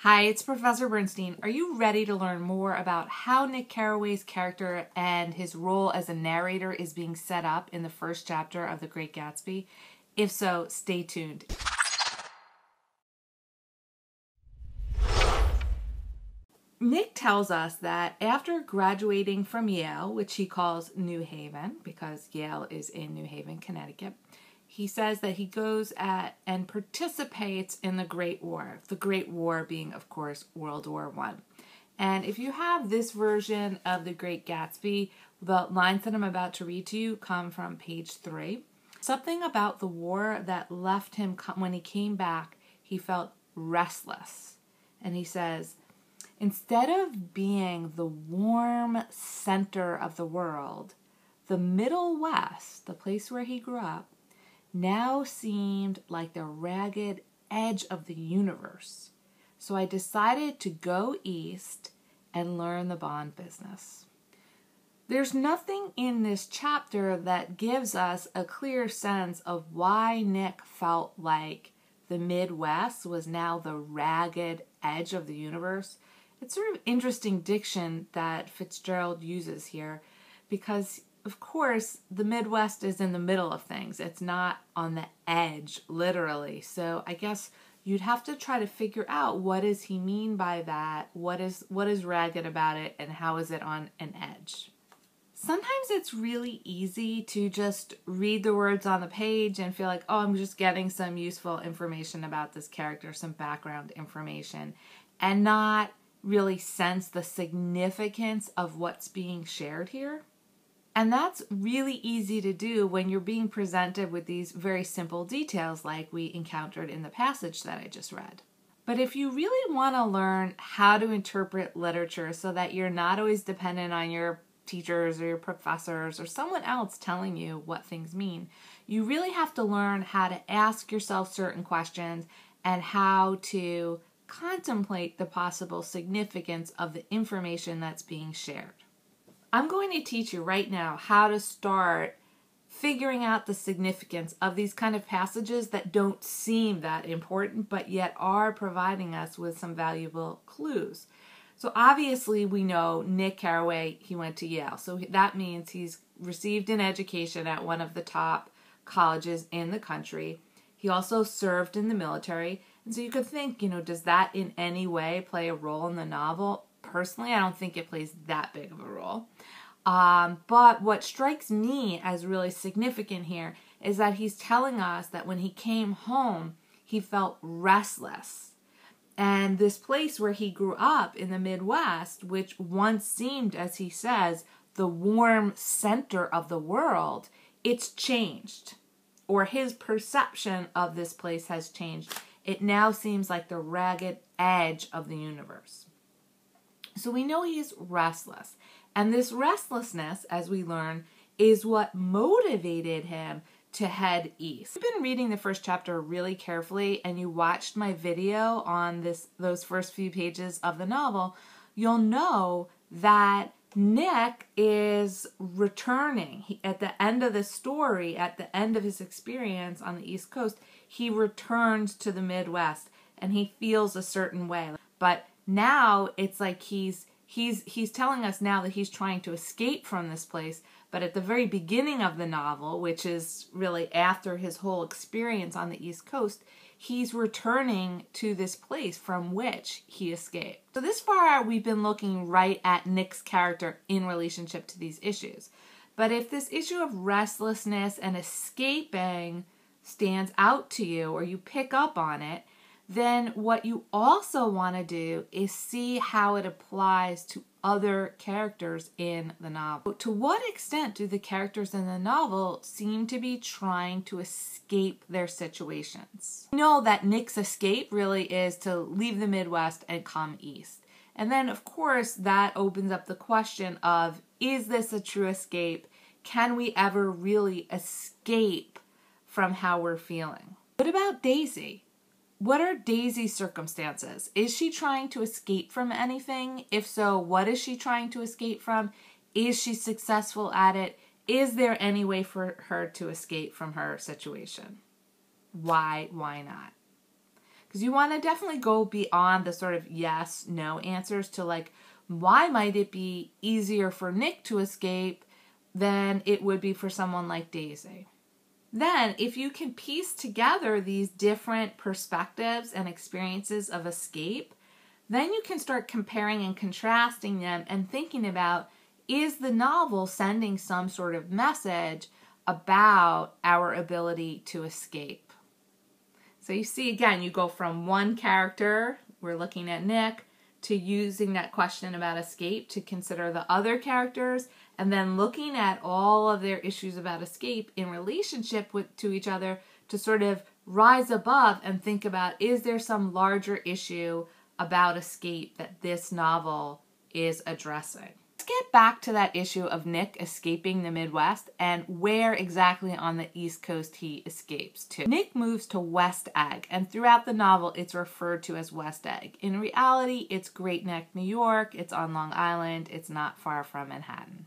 Hi, it's Professor Bernstein. Are you ready to learn more about how Nick Carraway's character and his role as a narrator is being set up in the first chapter of The Great Gatsby? If so, stay tuned. Nick tells us that after graduating from Yale, which he calls New Haven, because Yale is in New Haven, Connecticut, he says that he goes and participates in the Great War. The Great War being, of course, World War I. And if you have this version of The Great Gatsby, the lines that I'm about to read to you come from page 3. Something about the war that left him, when he came back, he felt restless. And he says, instead of being the warm center of the world, the Middle West, the place where he grew up, now seemed like the ragged edge of the universe. So I decided to go east and learn the bond business. There's nothing in this chapter that gives us a clear sense of why Nick felt like the Midwest was now the ragged edge of the universe. It's sort of interesting diction that Fitzgerald uses here because, of course, the Midwest is in the middle of things. It's not on the edge, literally. So I guess you'd have to try to figure out what does he mean by that, what is ragged about it, and how is it on an edge. Sometimes it's really easy to just read the words on the page and feel like, oh, I'm just getting some useful information about this character, some background information, and not really sense the significance of what's being shared here. And that's really easy to do when you're being presented with these very simple details like we encountered in the passage that I just read. But if you really want to learn how to interpret literature so that you're not always dependent on your teachers or your professors or someone else telling you what things mean, you really have to learn how to ask yourself certain questions and how to contemplate the possible significance of the information that's being shared. I'm going to teach you right now how to start figuring out the significance of these kind of passages that don't seem that important, but yet are providing us with some valuable clues. So obviously we know Nick Carraway, he went to Yale. So that means he's received an education at one of the top colleges in the country. He also served in the military. And so you could think, does that in any way play a role in the novel? Personally, I don't think it plays that big of a role. But what strikes me as really significant here is that he's telling us that when he came home, he felt restless. And this place where he grew up in the Midwest, which once seemed, as he says, the warm center of the world, it's changed. Or his perception of this place has changed. It now seems like the ragged edge of the universe. So we know he's restless. And this restlessness, as we learn, is what motivated him to head east. If you've been reading the first chapter really carefully and you watched my video on those first few pages of the novel, you'll know that Nick is returning. At the end of the story, at the end of his experience on the East Coast, he returns to the Midwest and he feels a certain way. But now it's like he's telling us now that he's trying to escape from this place, but at the very beginning of the novel, which is really after his whole experience on the East Coast, he's returning to this place from which he escaped. So this far, we've been looking right at Nick's character in relationship to these issues. But if this issue of restlessness and escaping stands out to you or you pick up on it, then what you also want to do is see how it applies to other characters in the novel. To what extent do the characters in the novel seem to be trying to escape their situations? We know that Nick's escape really is to leave the Midwest and come east. And then, of course, that opens up the question of, is this a true escape? Can we ever really escape from how we're feeling? What about Daisy? What are Daisy's circumstances? Is she trying to escape from anything? If so, what is she trying to escape from? Is she successful at it? Is there any way for her to escape from her situation? Why not? Because you want to definitely go beyond the sort of yes, no answers to like, why might it be easier for Nick to escape than it would be for someone like Daisy? Then, if you can piece together these different perspectives and experiences of escape, then you can start comparing and contrasting them and thinking about, is the novel sending some sort of message about our ability to escape? So you see, again, you go from one character, we're looking at Nick, to using that question about escape to consider the other characters, and then looking at all of their issues about escape in relationship to each other to sort of rise above and think about, is there some larger issue about escape that this novel is addressing? Let's get back to that issue of Nick escaping the Midwest and where exactly on the East Coast he escapes to. Nick moves to West Egg, and throughout the novel it's referred to as West Egg. In reality, it's Great Neck, New York, it's on Long Island, it's not far from Manhattan.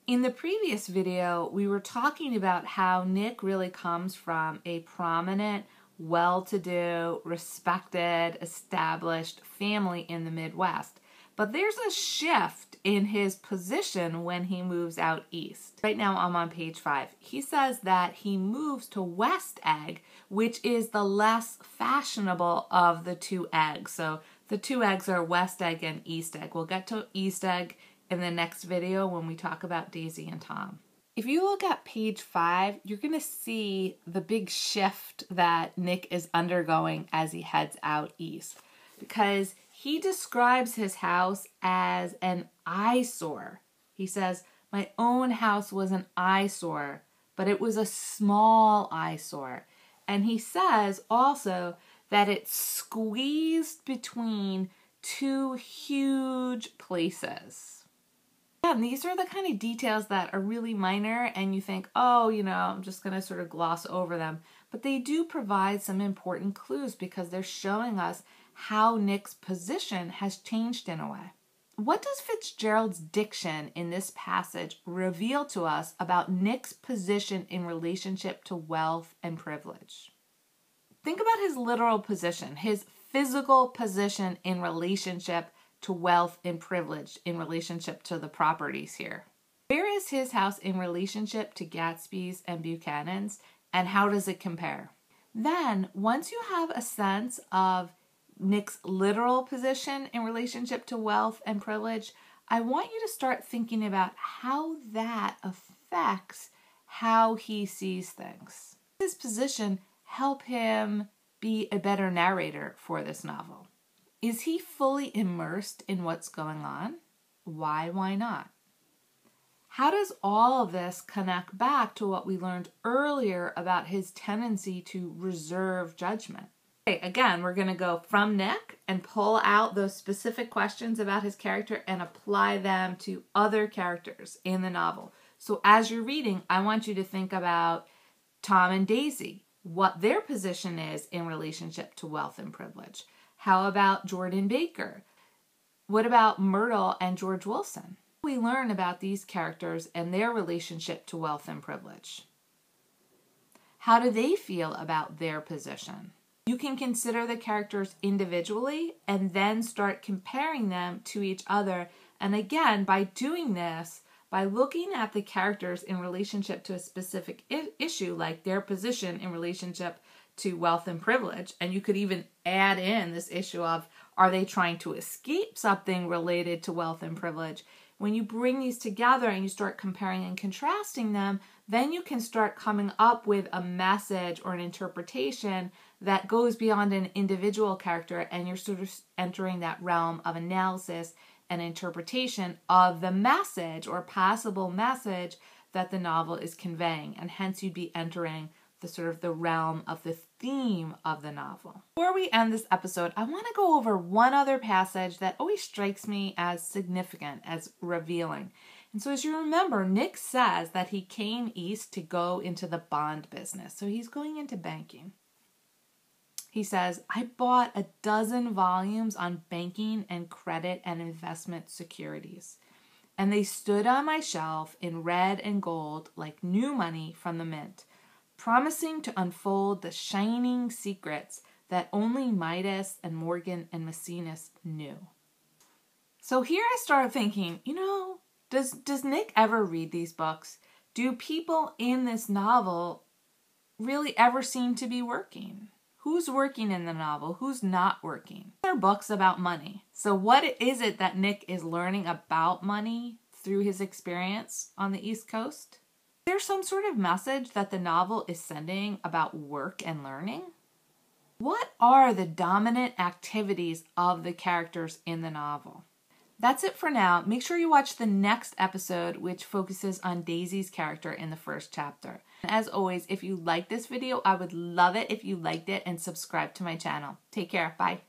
In the previous video, we were talking about how Nick really comes from a prominent, well-to-do, respected, established family in the Midwest. But there's a shift in his position when he moves out east. Right now I'm on page 5. He says that he moves to West Egg, which is the less fashionable of the two eggs. So the two eggs are West Egg and East Egg. We'll get to East Egg in the next video when we talk about Daisy and Tom. If you look at page 5, you're going to see the big shift that Nick is undergoing as he heads out east. Because he describes his house as an eyesore. He says, my own house was an eyesore, but it was a small eyesore. And he says also that it's squeezed between two huge places. Yeah, and these are the kind of details that are really minor and you think, oh, I'm just going to sort of gloss over them. But they do provide some important clues because they're showing us how Nick's position has changed in a way. What does Fitzgerald's diction in this passage reveal to us about Nick's position in relationship to wealth and privilege? Think about his literal position, his physical position in relationship to wealth and privilege, in relationship to the properties here. Where is his house in relationship to Gatsby's and Buchanan's, and how does it compare? Then, once you have a sense of Nick's literal position in relationship to wealth and privilege, I want you to start thinking about how that affects how he sees things. His position help him be a better narrator for this novel. Is he fully immersed in what's going on? Why not? How does all of this connect back to what we learned earlier about his tendency to reserve judgment? Okay, again, we're going to go from Nick and pull out those specific questions about his character and apply them to other characters in the novel. So as you're reading, I want you to think about Tom and Daisy, what their position is in relationship to wealth and privilege. How about Jordan Baker? What about Myrtle and George Wilson? We learn about these characters and their relationship to wealth and privilege. How do they feel about their position? You can consider the characters individually and then start comparing them to each other. And again, by doing this, by looking at the characters in relationship to a specific issue, like their position in relationship to wealth and privilege, and you could even add in this issue of, are they trying to escape something related to wealth and privilege? When you bring these together and you start comparing and contrasting them, then you can start coming up with a message or an interpretation that goes beyond an individual character, and you're sort of entering that realm of analysis and interpretation of the message or possible message that the novel is conveying, and hence you'd be entering the sort of the realm of the theme of the novel. Before we end this episode, I want to go over one other passage that always strikes me as significant, as revealing. And so as you remember, Nick says that he came east to go into the bond business. So he's going into banking. He says, I bought 12 volumes on banking and credit and investment securities, and they stood on my shelf in red and gold like new money from the mint, promising to unfold the shining secrets that only Midas and Morgan and Maecenas knew. So here I started thinking, does Nick ever read these books? Do people in this novel really ever seem to be working? Who's working in the novel? Who's not working? They're books about money. So what is it that Nick is learning about money through his experience on the East Coast? Is there some sort of message that the novel is sending about work and learning? What are the dominant activities of the characters in the novel? That's it for now. Make sure you watch the next episode, which focuses on Daisy's character in the first chapter. And as always, if you like this video, I would love it if you liked it and subscribe to my channel. Take care. Bye.